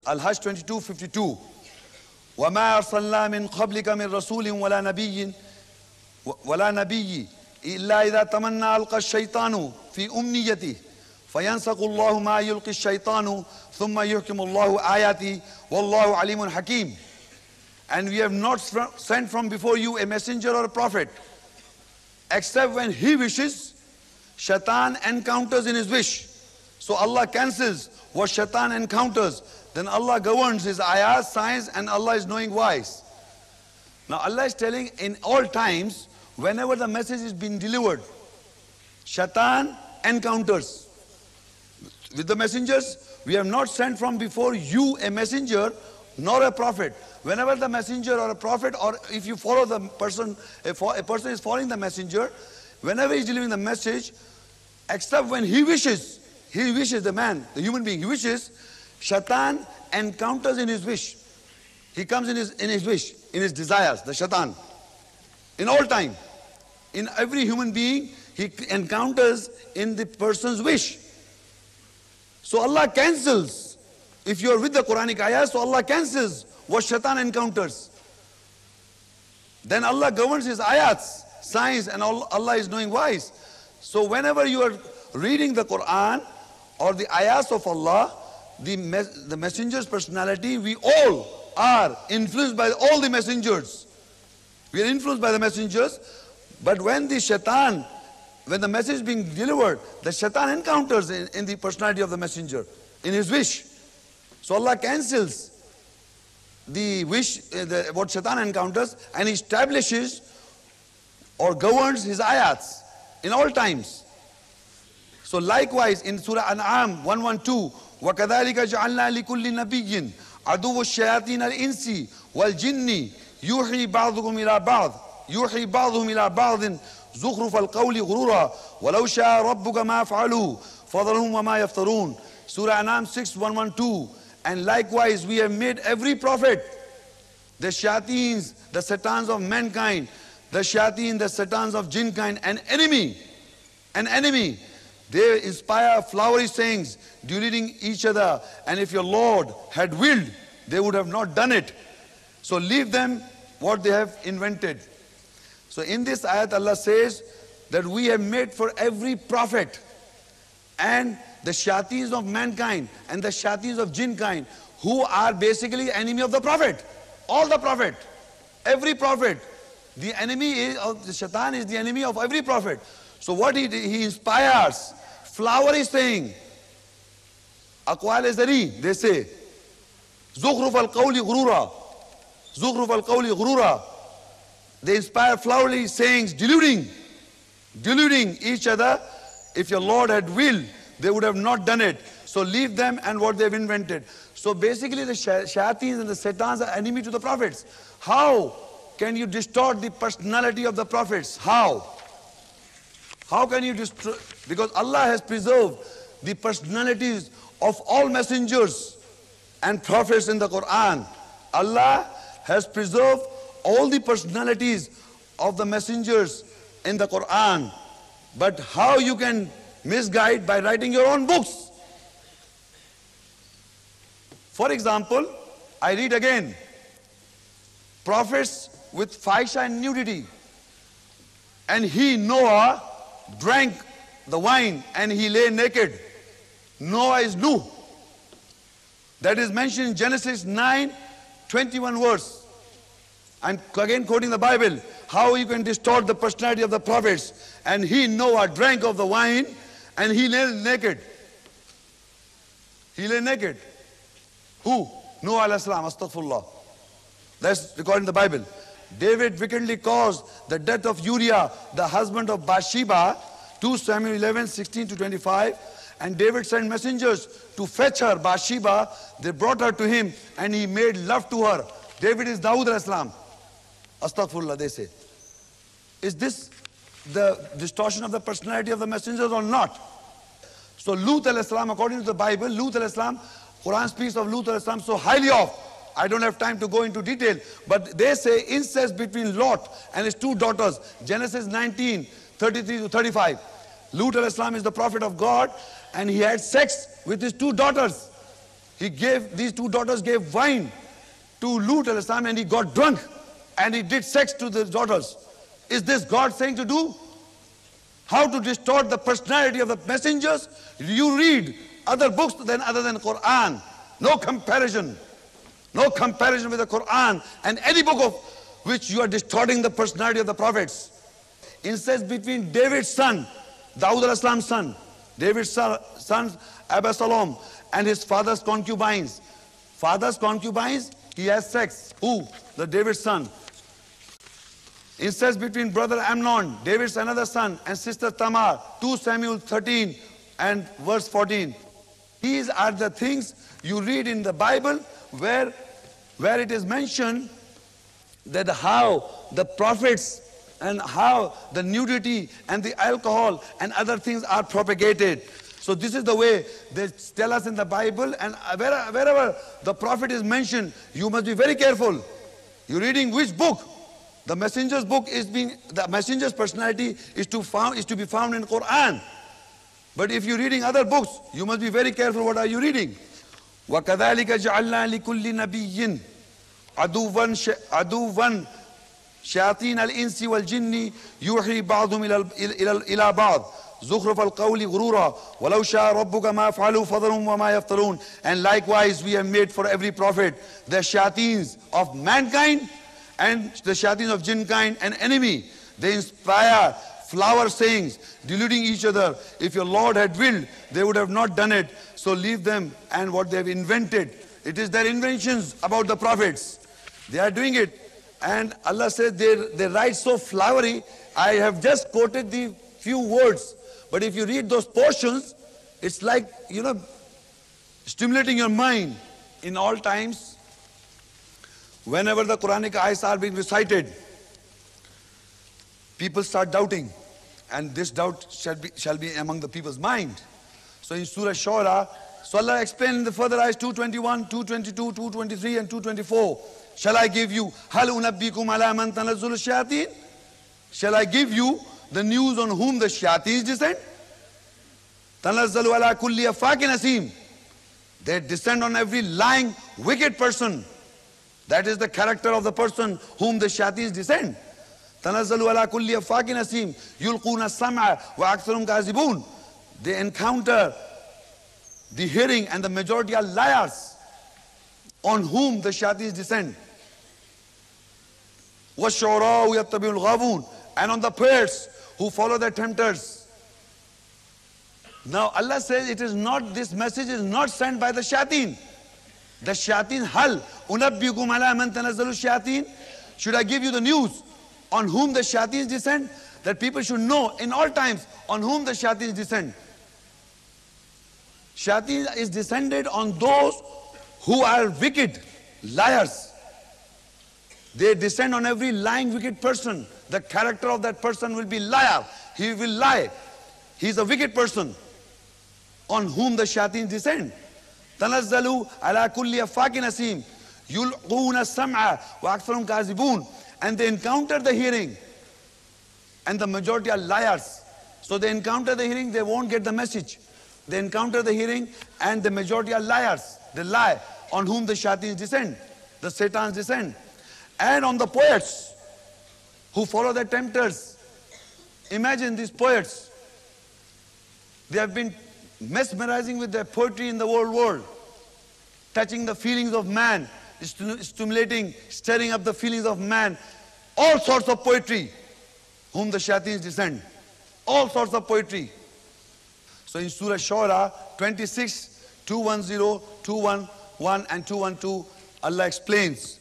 Al-Hajj 22:52. وَمَا أَرْسَلْنَا مِنْ قَبْلِكَ مِنْ رَسُولٍ وَلَا نَبِيٍّ إِلَّا إِذَا تَمَنَّى أَلْقَى الشَّيْطَانُ فِي أُمْنِيَّتِهِ فَيَنْسَخُ اللَّهُ مَا يُلْقِي الشَّيْطَانُ ثُمَّ يُحْكِمُ اللَّهُ آيَاتِهِ وَاللَّهُ عَلِيمٌ حَكِيمٌ. And we have not sent from before you a messenger or a prophet, except when he wishes, Shaitan encounters in his wish. So Allah cancels what Shaitan encounters. Then Allah governs his ayahs, signs, and Allah is knowing wise. Now Allah is telling in all times, whenever the message is being delivered, Shaitan encounters. With the messengers, we have not sent from before you a messenger nor a prophet. Whenever the messenger or a prophet, or if you follow the person, a person is following the messenger, whenever he is delivering the message, except when he wishes, the man, the human being, he wishes, Shaitan encounters in his wish. He comes in his wish, in his desires, the Shaitan. In all time, in every human being, he encounters in the person's wish. So Allah cancels. If you are with the Quranic ayahs, so Allah cancels what Shaitan encounters. Then Allah governs his ayats, signs, and Allah is knowing wise. So whenever you are reading the Quran or the ayahs of Allah, the messenger's personality, we all are influenced by all the messengers. We are influenced by the messengers. But when the Shaitan, when the message is being delivered, the Shaitan encounters in the personality of the messenger, in his wish. So Allah cancels the wish, what Shaitan encounters, and he establishes or governs his ayats in all times. So likewise in Surah An'am 112, وَكَذَلِكَ جَعَلْنَا لِكُلِّ نَبِيٍّ عَدُوَّ الشَّيَاطِينَ الْإِنسِ وَالْجِنِّ يُوحِي بَعْضُهُمْ إِلَى بَعْضٍ زُخْرُفَ الْقَوْلِ غُرُورًا وَلَوْ شَاءَ رَبُّكَ مَا فَعَلُوا فَذَرْهُمْ وَمَا يَفْتَرُونَ. Surah An'am 6:112. And likewise we have made every prophet, the shayateens, the satans of mankind, the shayateen, the satans of jinkind, an enemy. They inspire flowery sayings, deluding each other. And if your Lord had willed, they would have not done it. So leave them what they have invented. So in this ayat Allah says that we have made for every prophet and the shayateens of mankind and the shayateens of jinkind, who are basically enemy of the prophet. All the prophet, every prophet. The enemy of the Shaitan is the enemy of every prophet. So what he inspires, flowery saying, aqwal zari, they say, zukhruf al-qawli ghurura. They inspire flowery sayings, deluding each other. If your Lord had willed, they would have not done it. So leave them and what they have invented. So basically the shayateens and the satans are enemy to the prophets. How can you distort the personality of the prophets? How can you destroy? Because Allah has preserved the personalities of all messengers and prophets in the Quran. Allah has preserved all the personalities of the messengers in the Quran. But how you can misguide? By writing your own books. For example, I read again, prophets with fahisha and nudity. And he, Noah, drank the wine and he lay naked. Noah is Nuh. That is mentioned in Genesis 9:21 verse. I'm again quoting the Bible. How you can distort the personality of the prophets. And he, Noah, drank of the wine and he lay naked. He lay naked. Who? Noah alayhi salam, astaghfirullah. That's recorded in the Bible. David wickedly caused the death of Uriah, the husband of Bathsheba, 2 Samuel 11:16-25. And David sent messengers to fetch her, Bathsheba. They brought her to him and he made love to her. David is Dawood alayhi salam. Astaghfirullah, they say. Is this the distortion of the personality of the messengers or not? So Lut alayhi salam, according to the Bible, Lut alayhi salam, Quran speaks of Lut alayhi salam so highly of. I don't have time to go into detail, but they say incest between Lot and his two daughters. Genesis 19:33-35. Lut alayhi salam is the prophet of God and he had sex with his two daughters. These two daughters gave wine to Lut alayhi salam, and he got drunk and he did sex to the daughters. Is this God saying to do? How to distort the personality of the messengers? You read other books other than Quran. No comparison. No comparison with the Quran and any book of which you are distorting the personality of the prophets. Incest between David's son, Dawood alayhi salam's son, David's son Absalom, and his father's concubines. Father's concubines, he has sex. Who? The David's son. Incest between brother Amnon, David's another son, and sister Tamar, 2 Samuel 13 and verse 14. These are the things you read in the Bible where it is mentioned that how the prophets and how the nudity and the alcohol and other things are propagated. So this is the way they tell us in the Bible, and wherever the prophet is mentioned, you must be very careful. You're reading which book? The messenger's book the messenger's personality is to be found in Quran. But if you're reading other books, you must be very careful what are you reading. وَكَذَلِكَ جَعَلْنَا لِكُلِّ نَبِيٍّ عَدُوًّا شَيَاطِينَ الْإِنسِ وَالْجِنِّ يُوحِي بَعْضُهُمْ إِلَى بَعْضٍ زُخْرُفَ الْقَوْلِ غُرُورًا وَلَوْ شَاءَ رَبُّكَ مَا فَعَلُوا فَذَرْهُمْ وَمَا يَفْتَرُونَ. And likewise we have made for every prophet the shayateens of mankind and the shayateens of jinkind an enemy. They inspire flower sayings, deluding each other. If your Lord had willed, they would have not done it. So leave them and what they have invented. It is their inventions about the prophets. They are doing it. And Allah says they write so flowery. I have just quoted the few words. But if you read those portions, it's like, stimulating your mind. In all times, whenever the Quranic ayahs are being recited, people start doubting. And this doubt shall be among the people's mind. So in Surah Shura, so Allah explained in the further ayahs 221, 222, 223 and 224. Shall I give you, هَلْ أُنَبِّيكُمْ عَلَى مَنْ تَنَزُّلُ الشَّيَاطِينَ? Shall I give you the news on whom the shayateens descend? تَنَزَّلُ عَلَى كُلِّ أَفَّاكٍ أَثِيمٍ. They descend on every lying, wicked person. That is the character of the person whom the shayateens descend. تَنَزَّلُ عَلَى كُلِّ أَفَّاكٍ أَثِيمٍ يُلْقُونَ السَّمْعَ وَأَكْثَرُهُمْ كَاذِبُونَ. They encounter the hearing and the majority are liars on whom the shayateens descend. وَالشُّعَرَاءُ يَتَّبِعُ الْغَاوُونَ. And on the poets who follow their tempters. Now Allah says this message is not sent by the shayateen. The shayateen, hal unabbiukum ala man tanazzalu shayateen. Should I give you the news on whom the shayateens descend? That people should know in all times on whom the shayateens descend. Shayateen is descended on those who are wicked, liars. They descend on every lying, wicked person. The character of that person will be liar. He will lie. He is a wicked person on whom the shayateens descend. تَنَزَّلُوا عَلَى كُلِّ أَفَّاكٍ أَثِيمٍ يُلْقُونَ السَّمْعَ وَأَكْثَرُهُمْ كَاذِبُونَ. And they encounter the hearing. And the majority are liars. So they encounter the hearing, they won't get the message. They encounter the hearing and the majority are liars. They lie on whom the shayateens descend. The Satans descend. And on the poets who follow their tempters. Imagine these poets. They have been mesmerizing with their poetry in the whole world. Touching the feelings of man. Stimulating, stirring up the feelings of man. All sorts of poetry. Whom the shayateens descend. All sorts of poetry. So in Surah Shura 26, 210, 211 and 212, Allah explains.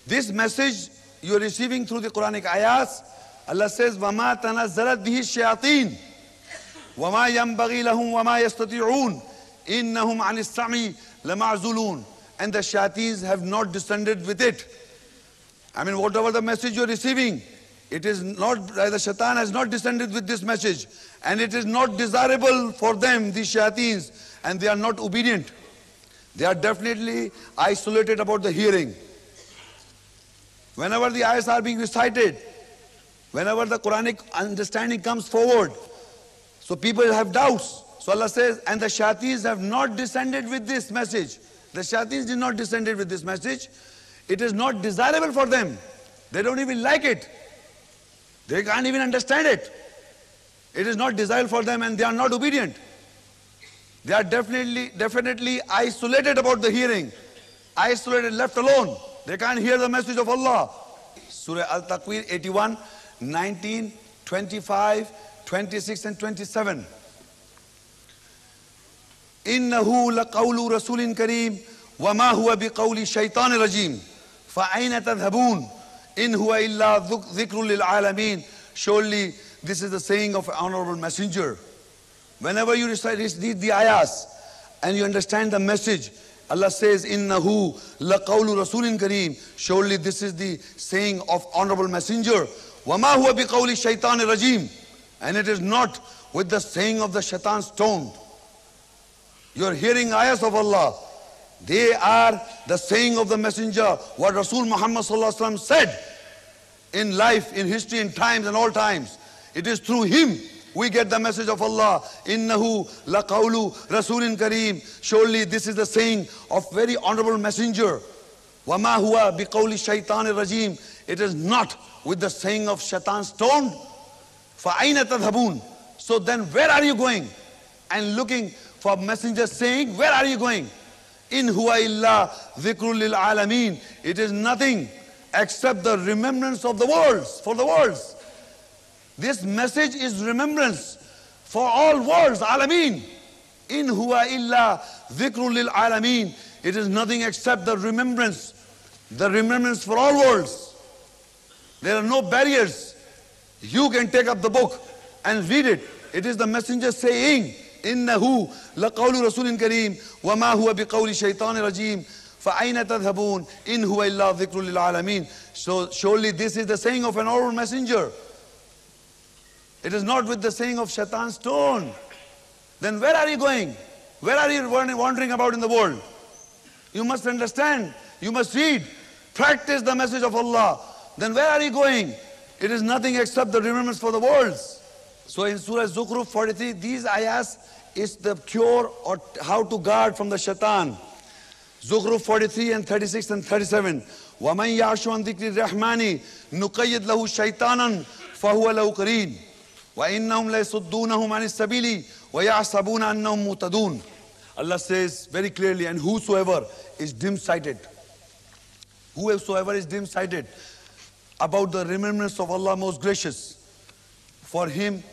This message you are receiving through the Quranic ayahs, Allah says, وَمَا تَنَزَّلَتْ بِهِ الشَّيَاطِينَ وَمَا يَنْبَغِي لَهُمْ وَمَا يَسْتَطِيعُونَ إِنَّهُمْ عَنِ السَّمْعِ لَمَعْزُولُونَ. And the shayateens have not descended with it. I mean, whatever the message you are receiving, it is not, the shaitan has not descended with this message. And it is not desirable for them, the shayateens, and they are not obedient. They are definitely isolated about the hearing. Whenever the ayahs are being recited, whenever the Quranic understanding comes forward, so people have doubts. So Allah says, and the Shayateens have not descended with this message. The Shayateens did not descended with this message. It is not desirable for them. They don't even like it. They can't even understand it. It is not desirable for them and they are not obedient. They are definitely isolated about the hearing. Isolated, left alone. They can't hear the message of Allah. Surah Al-Takwir 81, 19, 25, 26 and 27. إنه لقول رسول كريم وما هو بقول شيطان رجيم فأين تذهبون إن هو إلا ذكر للعالمين. Surely this is the saying of an honorable messenger. Whenever you read the ayahs and you understand the message, Allah says, إِنَّهُ لَقَوْلُ رَسُولٍ كَرِيمٍ. Surely this is the saying of honorable messenger. وَمَا هُوَ بِقَوْلِ شَيْطَانِ رَجِيمٍ. And it is not with the saying of the shaitan stoned. You are hearing ayahs of Allah. They are the saying of the messenger. What Rasul Muhammad sallallahu alaihi wasallam said in life, in history, in times and all times. It is through him we get the message of Allah. Innahu laqawlu rasulin kareem. Surely this is the saying of very honorable messenger. Wama huwa biqawli shaitanir rajim. It is not with the saying of shaitan stoned. Fa aina tadhabun. So then where are you going? And looking for messenger saying, where are you going? In huwa illa dhikrul lil alameen. It is nothing except the remembrance of the worlds, for the worlds. This message is remembrance for all worlds, alameen. In huwa illa dhikrul lil alameen. It is nothing except the remembrance for all worlds. There are no barriers. You can take up the book and read it. It is the messenger saying, إنه لقول رسول كريم وما هو بقول شيطان رجيم فأين تذهبون إن هو إلا ذكر للعالمين. So surely this is the saying of an honorable messenger. It is not with the saying of shaitan stone. Then where are you going? Where are you wandering about in the world? You must understand. You must read. Practice the message of Allah. Then where are you going? It is nothing except the remembrance for the worlds. So in Surah Zukhruf 43, these ayahs is the cure or how to guard from the shaitan. Zukhruf 43 and 36 and 37. وَمَنْ يَعْشُ عَنْ ذِكْرِ الرَّحْمَنِ نُقَيِّدْ لَهُ شَيْطَانًا فَهُوَ لَهُ قَرِينٌ وَإِنَّهُمْ لَيَصُدُّونَهُمْ عَنِ السَّبِيلِ وَيَحْسَبُونَ أَنَّهُمْ مُهْتَدُونَ. Allah says very clearly, and whosoever is dim-sighted, about the remembrance of Allah most gracious, for him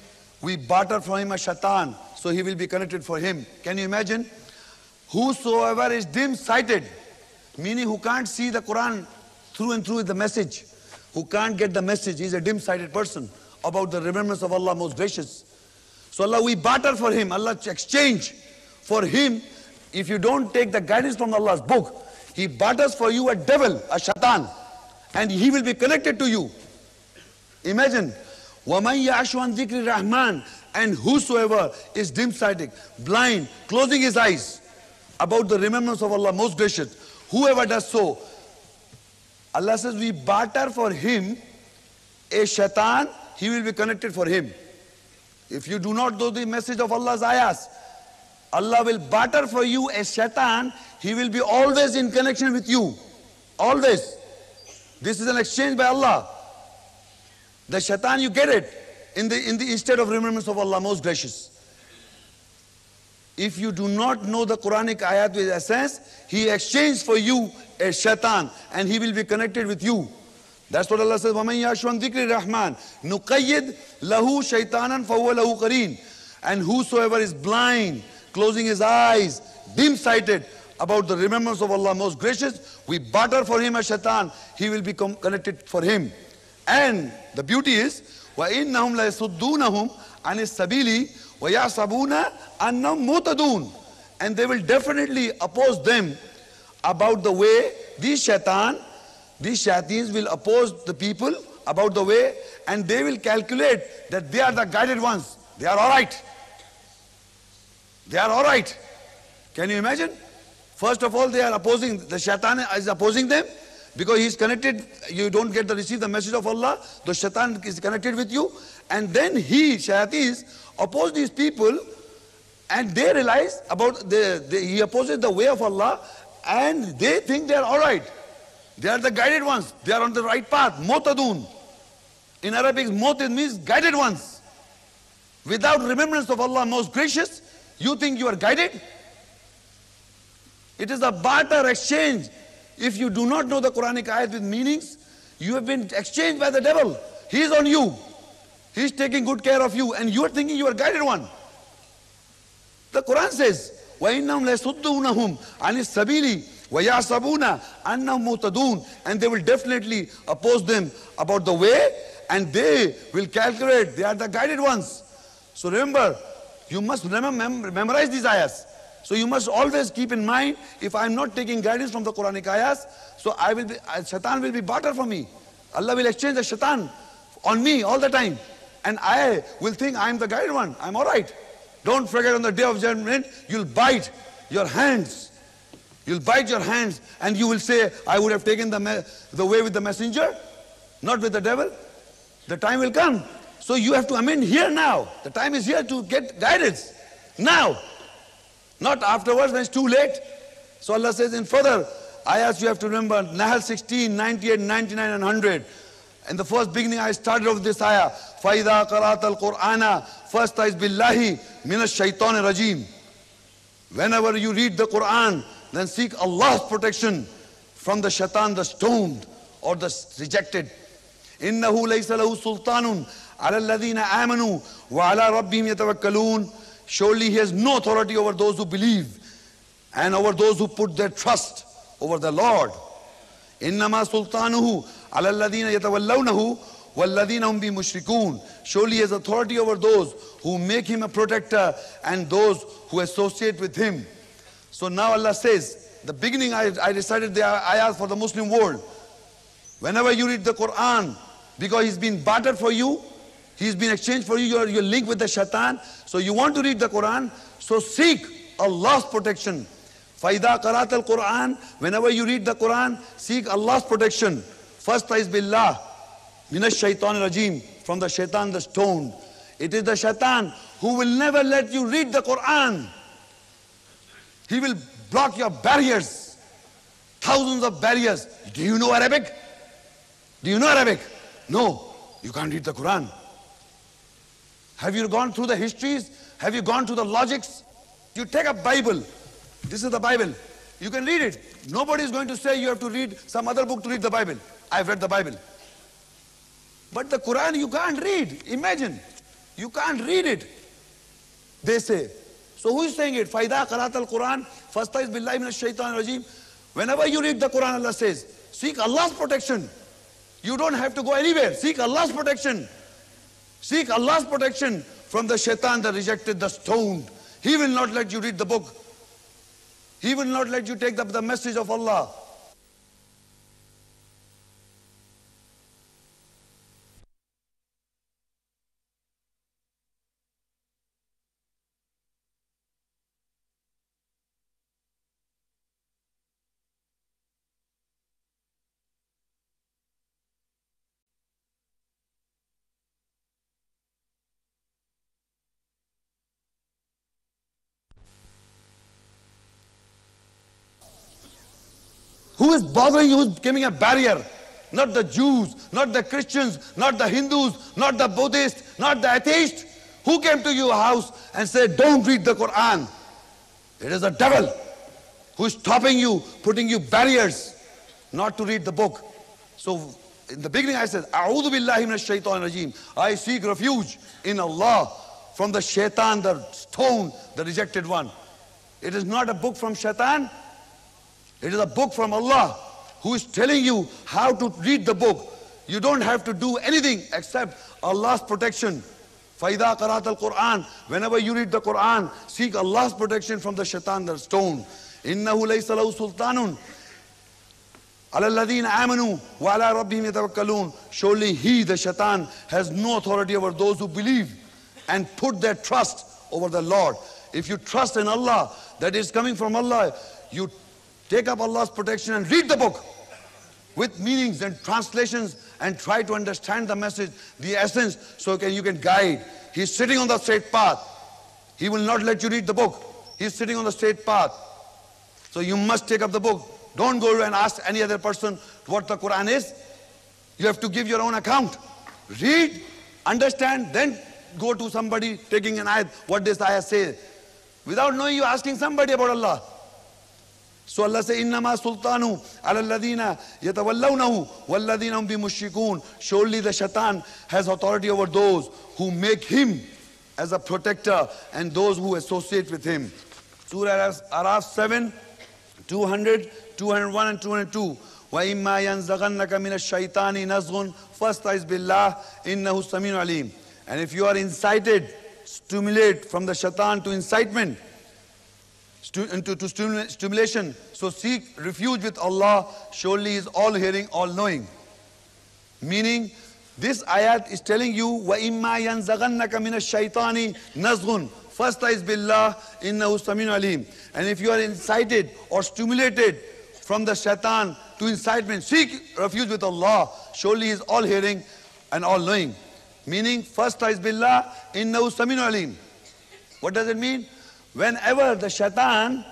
we barter from him a shaitan, so he will be connected for him. Can you imagine? Whosoever is dim-sighted, meaning who can't see the Quran through and through with the message, who can't get the message, he's a dim-sighted person about the remembrance of Allah most gracious. So Allah, we barter for him, Allah exchange for him. If you don't take the guidance from Allah's book, he barters for you a devil, a shaitan, and he will be connected to you. Imagine. وَمَنْ يَعْشُ عَنْ ذِكْرِ الرَّحْمَنِ. And whosoever is dim-sighted, blind, closing his eyes about the remembrance of Allah most gracious, whoever does so, Allah says we barter for him a shaitan, he will be connected for him. If you do not know the message of Allah's ayahs, Allah will barter for you a shaitan, he will be always in connection with you. Always. This is an exchange by Allah. The shaitan, you get it in the instead of remembrance of Allah most gracious. If you do not know the Quranic ayat with essence, he exchanged for you a shaitan and he will be connected with you. That's what Allah says, وَمَنْ يَعْشُ عَنْ ذِكْرِ الرَّحْمَنِ نُقَيِّدْ لَهُ شَيْطَانًا فَهُوَ لَهُ قَرِينٌ. And whosoever is blind, closing his eyes, dim-sighted about the remembrance of Allah most gracious, we barter for him a shaitan, he will become connected for him. And the beauty is, وَإِنَّهُمْ لَيَصُدُّونَهُمْ عَنِ السَّبِيلِ وَيَحْسَبُونَ أَنَّهُمْ مُهْتَدُونَ. And they will definitely oppose them about the way. These shayateens will oppose the people about the way, and they will calculate that they are the guided ones. They are all right. They are all right. Can you imagine? First of all, they are opposing, the shaitan is opposing them because he is connected. You don't get to receive the message of Allah. The shaitan is connected with you. And then he, shayateens, oppose these people And they realize about, he opposes the way of Allah, and they think they are all right. They are the guided ones. They are on the right path. Motadun. In Arabic, motad means guided ones. Without remembrance of Allah most gracious, you think you are guided? It is a barter exchange. If you do not know the Quranic ayat with meanings, you have been exchanged by the devil. He is on you. He is taking good care of you, and you are thinking you are guided one. The Quran says, وَإِنَّهُمْ لَيَصُدُّونَهُمْ عَنِ السَّبِيلِ وَيَحْسَبُونَ أَنَّهُمْ مُهْتَدُونَ. And they will definitely oppose them about the way, and they will calculate they are the guided ones. So remember, you must memorize these ayahs. So you must always keep in mind, if I am not taking guidance from the Quranic ayahs, so Shaitan will be barter for me. Allah will exchange the Shaitan on me all the time. And I will think I am the guided one. I am all right. Don't forget, on the day of judgment, you'll bite your hands. You'll bite your hands and you will say, I would have taken the way with the messenger, not with the devil. The time will come. So you have to amend here now. The time is here to get guidance. Now. Not afterwards when it's too late. So Allah says in further ayahs, you have to remember, Nahl 16, 98, 99 and 100. In the first beginning I started off this ayah. فَإِذَا قَرَأْتَ الْقُرْآنَ فَاسْتَعِذْ بِاللَّهِ مِنَ الشَّيْطَانِ الرَّجِيمِ. Whenever you read the Quran, then seek Allah's protection from the Shaitan, the stoned or the rejected. إِنَّهُ لَيْسَ لَهُ سُلْطَانٌ عَلَى الَّذِينَ آمَنُوا وَعَلَى رَبِّهِمْ يَتَوَكَّلُونَ. Surely he has no authority over those who believe and over those who put their trust over the Lord. إِنَّمَا سُلْطَانُهُ عَلَى الَّذِينَ يَتَوَلَّوْنَهُ وَالَّذِينَ هُمْ بِهِ مُشْرِكُونَ. Surely he has authority over those who make him a protector and those who associate with him. So now Allah says, the beginning I recited the ayahs for the Muslim world. Whenever you read the Quran, because he's been bartered for you, he's been exchanged for you, you're linked with the Shaitan. So you want to read the Quran, so seek Allah's protection. فَإِذَا قَرَأْتَ الْقُرْآنَ. Whenever you read the Quran, seek Allah's protection. فَاسْتَعِذْ بِاللَّهِ مِنَ الشَّيْطَانِ الرَّجِيمِ. From the Shaitan, the stoned. It is the Shaitan who will never let you read the Quran. He will block your barriers. Thousands of barriers. Do you know Arabic? Do you know Arabic? No, you can't read the Quran. Have you gone through the histories? Have you gone through the logics? You take a Bible. This is the Bible. You can read it. Nobody is going to say you have to read some other book to read the Bible. I've read the Bible. But the Quran you can't read. Imagine. You can't read it. They say. So who is saying it? فَإِذَا قَرَأْتَ الْقُرْآنَ فَاسْتَعِذْ بِاللَّهِ مِنَ الشَّيْطَانِ الرَّجِيمِ. Whenever you read the Quran, Allah says, seek Allah's protection. You don't have to go anywhere. Seek Allah's protection. Seek Allah's protection from the Shaitan, the rejected, the stoned. He will not let you read the book. He will not let you take the message of Allah. Who is bothering you? Who is giving a barrier? Not the Jews, not the Christians, not the Hindus, not the Buddhists, not the atheists. Who came to your house and said, don't read the Quran? It is the devil who is stopping you, putting you barriers not to read the book. So in the beginning I said, A'udhu billahi minash shaitan rajim. I seek refuge in Allah from the Shaitan, the stone, the rejected one. It is not a book from Shaitan. It is a book from Allah who is telling you how to read the book. You don't have to do anything except Allah's protection. فَإِذَا قَرَأْتَ الْقُرْآنَ. Whenever you read the Quran, seek Allah's protection from the Shaitan, the stone. إِنَّهُ لَيْسَ لَهُ سُلْطَانٌ عَلَى الَّذِينَ آمَنُوا وَعَلَى رَبِّهِمْ يَتَوَكَّلُونَ. Surely he, the Shaitan, has no authority over those who believe and put their trust over the Lord. If you trust in Allah, that is coming from Allah, you take up Allah's protection and read the book with meanings and translations and try to understand the message, the essence, so you can guide. He's sitting on the straight path. He will not let you read the book. He's sitting on the straight path. So you must take up the book. Don't go and ask any other person what the Quran is. You have to give your own account. Read, understand, then go to somebody taking an ayat, what this ayat says. Without knowing, you asking somebody about Allah. So Allah says, إِنَّمَا سُلْطَانُ عَلَى الَّذِينَ يَتَوَلَّوْنَهُ وَالَّذِينَ هُمْ بِمُشْرِكُونَ. Surely the Shaitan has authority over those who make him as a protector and those who associate with him. Surah Araf 7, 200, 201 and 202. وَإِمَّا يَنزَغَنَّكَ مِنَ الشَّيْطَانِ نَزْغٌ فَاسْتَعِذْ بِاللَّهِ إِنَّهُ السَّمِيعُ الْعَلِيمُ. And if you are incited, stimulate from the Shaitan to incitement, to stimulation, so seek refuge with Allah. Surely He is all hearing, all knowing. Meaning, this ayat is telling you, وَإِمَّا يَنزَغَنَّكَ مِنَ الشَّيْطَانِ نَزْغٌ فَاسْتَعِذْ بِاللَّهِ إِنَّهُ السَّمِيعُ الْعَلِيمُ. And if you are incited or stimulated from the Shaitan to incitement, seek refuge with Allah. Surely He is all hearing and all knowing. Meaning, فَاسْتَعِذْ بِاللَّهِ إِنَّهُ السَّمِيعُ الْعَلِيمُ. What does it mean? Whenever the Shaitan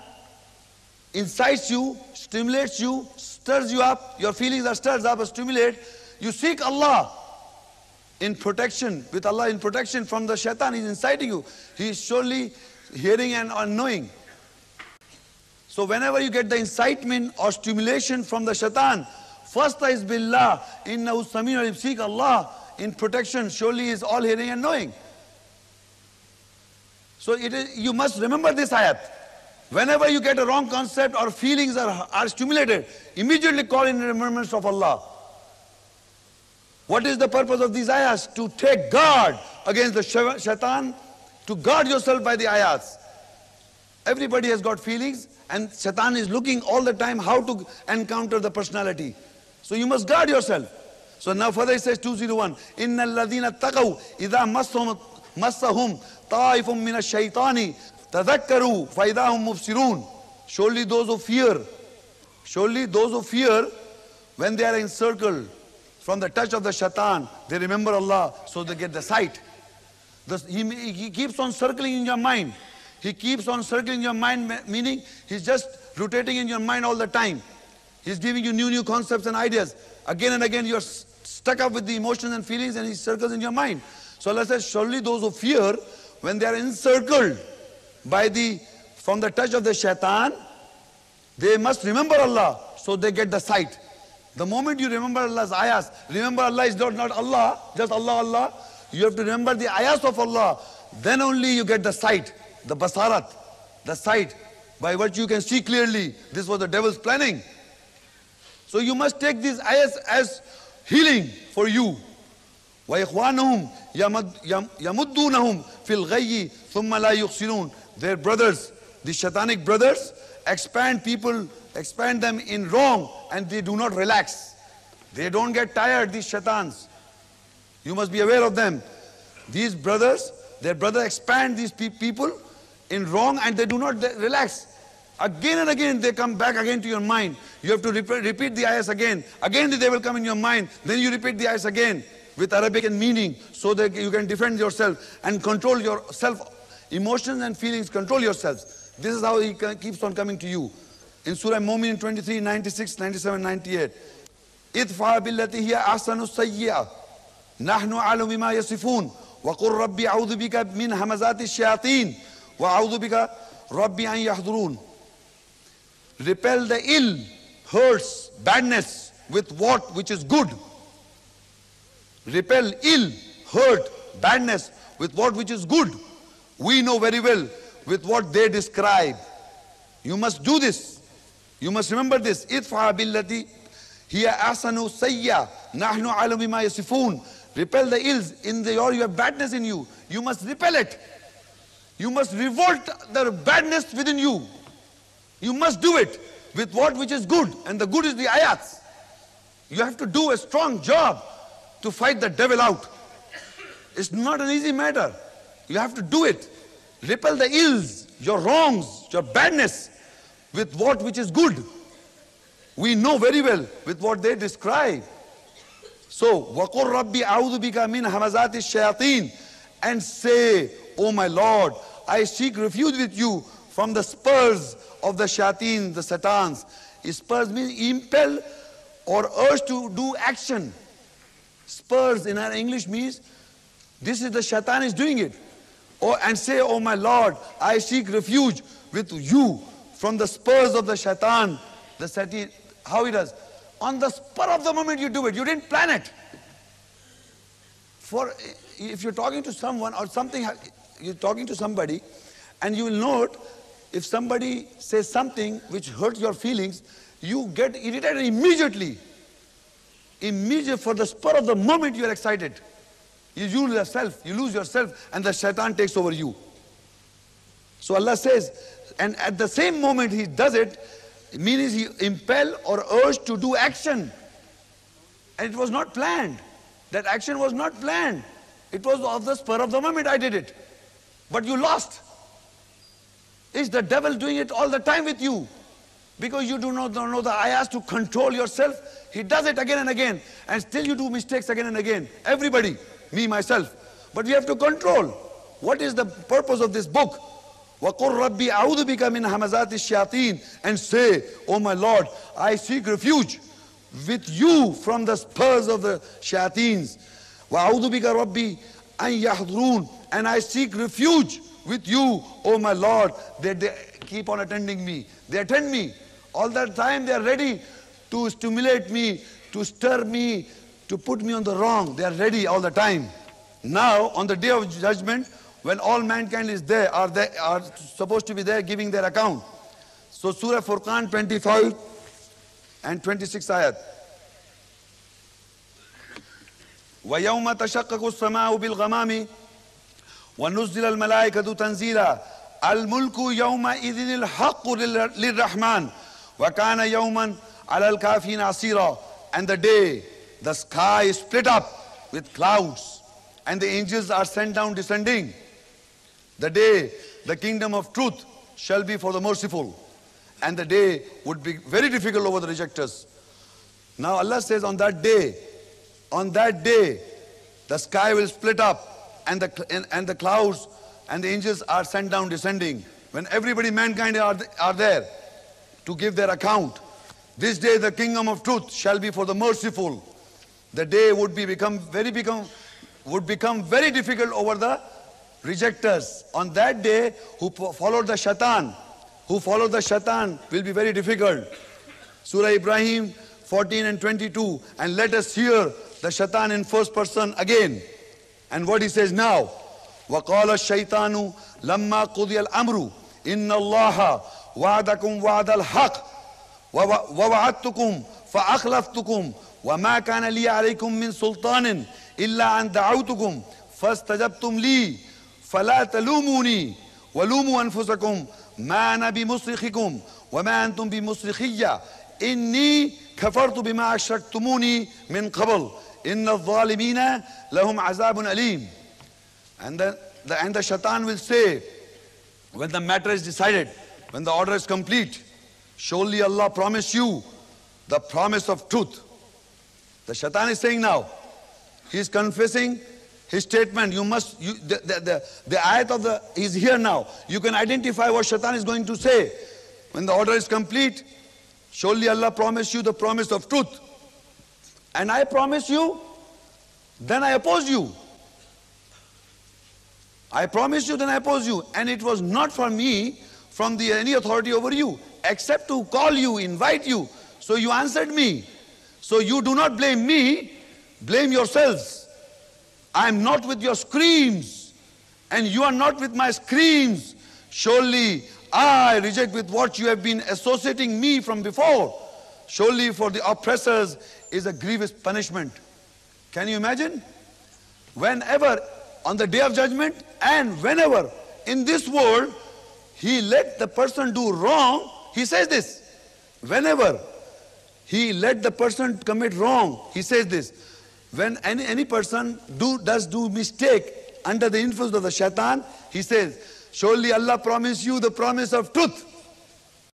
incites you, stimulates you, stirs you up, your feelings are stirred up or stimulated, you seek Allah in protection, with Allah in protection from the Shaitan. He's inciting you. He is surely hearing and knowing. So whenever you get the incitement or stimulation from the Shaitan, first is billah, innahu samir alim, seek Allah in protection. Surely He is all hearing and knowing. So you must remember this ayat. Whenever you get a wrong concept or feelings are stimulated, immediately call in remembrance of Allah. What is the purpose of these ayats? To take guard against the Shaitan, to guard yourself by the ayats. Everybody has got feelings, and Shaitan is looking all the time how to encounter the personality. So you must guard yourself. So now further it says 201, إِنَّ الَّذِينَ اتَّقَوْا إِذَا مَسَّهُمْ طَائِفٌ مِّنَ الشَّيْطَانِ تَذَكَّرُوا فَإِذَا هُمْ مُبْصِرُونَ. Surely those who fear, when they are encircled from the touch of the Shaitan, they remember Allah, so they get the sight. He keeps on circling in your mind. He keeps on circling in your mind, meaning He's just rotating in your mind all the time. He's giving you new concepts and ideas. Again and again you're stuck up with the emotions and feelings, and He circles in your mind. So Allah says, surely those who fear, when they are encircled from the touch of the Shaitan, they must remember Allah, so they get the sight. The moment you remember Allah's ayahs, remember Allah is not Allah, just Allah, Allah. You have to remember the ayahs of Allah. Then only you get the sight, the basarat, the sight, by which you can see clearly this was the devil's planning. So you must take these ayahs as healing for you. وَإِخْوَانُهُمْ يَمُدُّونَهُمْ فِي الْغَيِّ ثُمَّ لَا يُخْسِرُونَ. Their brothers, the Shaitanic brothers, expand them in wrong, and they do not relax. They don't get tired, these Shaitans. You must be aware of them. These brothers, their brothers expand these people in wrong, and they do not relax. Again and again they come back again to your mind. You have to repeat the ayahs again. Again they will come in your mind. Then you repeat the ayahs again with Arabic and meaning, so that you can defend yourself and control yourself. Emotions and feelings, control yourselves. This is how he keeps on coming to you. In Surah Mu'min 23, 96, 97, 98. إِدْفَعَ بِالَّتِي هِيَ أَحْسَنُ السَّيِّئَةِ نَحْنُ أَعْلَمُ بِمَا يَصِفُونَ وَقُلْ رَبِّ أَعُوذُ بِكَ مِنْ هَمَزَاتِ الشَّيَاطِينِ وَأَعُوذُ بِكَ رَبِّ أَنْ يَحْضُرُونَ. Repel the ill, hurts, badness with what which is good. Repel ill, hurt, badness with what which is good. We know very well with what they describe. You must do this. You must remember this. إِدْفَعَ بِالَّتِي هِيَ أَحْسَنُ السَّيِّئَةِ نَحْنُ أَعْلَمُ بِمَا يَصِفُونَ. Repel the ills you have badness in you. You must repel it. You must revolt the badness within you. You must do it with what which is good, and the good is the ayats. You have to do a strong job to fight the devil out. It's not an easy matter. You have to do it. Repel the ills, your wrongs, your badness with what which is good. We know very well with what they describe. So, وَقُلْ رَبِّ أَعُوذُ بِكَ مِنْ هَمَزَاتِ الشَّيَاطِينَ. And say, oh my Lord, I seek refuge with you from the spurs of the shayateen, the satans. Spurs means impel or urge to do action. Spurs in our English means this is the shaitan is doing it. And say, oh my Lord, I seek refuge with you from the spurs of the shaitan. The sati, how he does? On the spur of the moment you do it. You didn't plan it. For if you're talking to someone or something, you're talking to somebody, and you will note if somebody says something which hurts your feelings, you get irritated immediately. Immediately, for the spur of the moment you are excited. You lose yourself, and the shaitan takes over you. So Allah says, and at the same moment he does it, means he impel or urge to do action. And it was not planned. That action was not planned. It was of the spur of the moment I did it. But you lost. Is the devil doing it all the time with you? Because you do not know the ayahs to control yourself. He does it again and again. And still you do mistakes again and again. Everybody. Me, myself. But we have to control. What is the purpose of this book? وَقُلْ رَبِّي أَعُوذُ بِكَ مِنْ هَمَزَاتِ الشَّيَاطِينِ. And say, oh my Lord, I seek refuge with you from the spurs of the shayateens. وَأَعُوذُ بِكَ رَبِّي أَنْ يَحْضُرُونَ. And I seek refuge with you, oh my Lord. They keep on attending me. They attend me. All that time they are ready to stimulate me, to stir me, to put me on the wrong. They are ready all the time. Now, on the day of judgment, when all mankind is there, are supposed to be there giving their account. So Surah Furqan 25 and 26 ayat. وَيَوْمَ تَشَقَّقُ السَّمَاءُ بِالْغَمَامِ وَنُزِّلَ الْمَلَائِكَةُ تَنزِيلًا الْمُلْكُ يَوْمَئِذٍ الْحَقُّ لِلرَّحْمَنِ وَكَانَ يَوْمًا عَلَى الْكَافِرِينَ عَسِيرًا. And the day the sky is split up with clouds and the angels are sent down descending. The day the kingdom of truth shall be for the merciful, and the day would be very difficult over the rejectors. Now Allah says on that day, the sky will split up and the clouds and the angels are sent down descending. When everybody, mankind are there to give their account. This day the kingdom of truth shall be for the merciful. The day would become very difficult over the rejectors. On that day, who followed the shaitan will be very difficult. Surah Ibrahim 14 and 22. And let us hear the shaitan in first person again. And what he says now. وَقَالَ الشَّيْطَانُ لَمَّا قُضِيَ الْأَمْرُ إِنَّ اللَّهَ وَعَدَكُمْ وَعْدَ الْحَقِّ وَوَعَدْتُكُمْ فَأَخْلَفْتُكُمْ وَمَا كَانَ لِي عَلَيْكُمْ مِنْ سُلْطَانٍ إِلَّا أَنْ دَعَوْتُكُمْ فَاسْتَجَبْتُمْ لِي فَلَا تَلُومُونِي وَلُومُوا أَنفُسَكُمْ مَا أَنَا بِمُصْرِخِكُمْ وَمَا أَنْتُمْ بِمُصْرِخِيَّ إِنِّي كَفَرْتُ بِمَا أَشْرَكْتُمُونِي مِنْ قَبْلُ إِنَّ الظَّالِمِينَ لَهُمْ عَذَابٌ أَلِيمٌ. And the shaitan will say, when the matter is decided, when the order is complete, surely Allah promised you the promise of truth. The shaitan is saying now, he is confessing his statement. The ayat is here now. You can identify what shaitan is going to say. When the order is complete, surely Allah promised you the promise of truth. And I promise you, then I oppose you. I promise you, then I oppose you. And it was not for me, from any authority over you, except to call you, invite you. So you answered me. So you do not blame me, blame yourselves. I am not with your screams, and you are not with my screams. Surely I reject with what you have been associating me from before. Surely for the oppressors is a grievous punishment. Can you imagine? Whenever on the day of judgment and whenever in this world he let the person do wrong, he says this. Whenever he let the person commit wrong, he says this. When any person does mistake under the influence of the shaitan, he says, surely Allah promised you the promise of truth.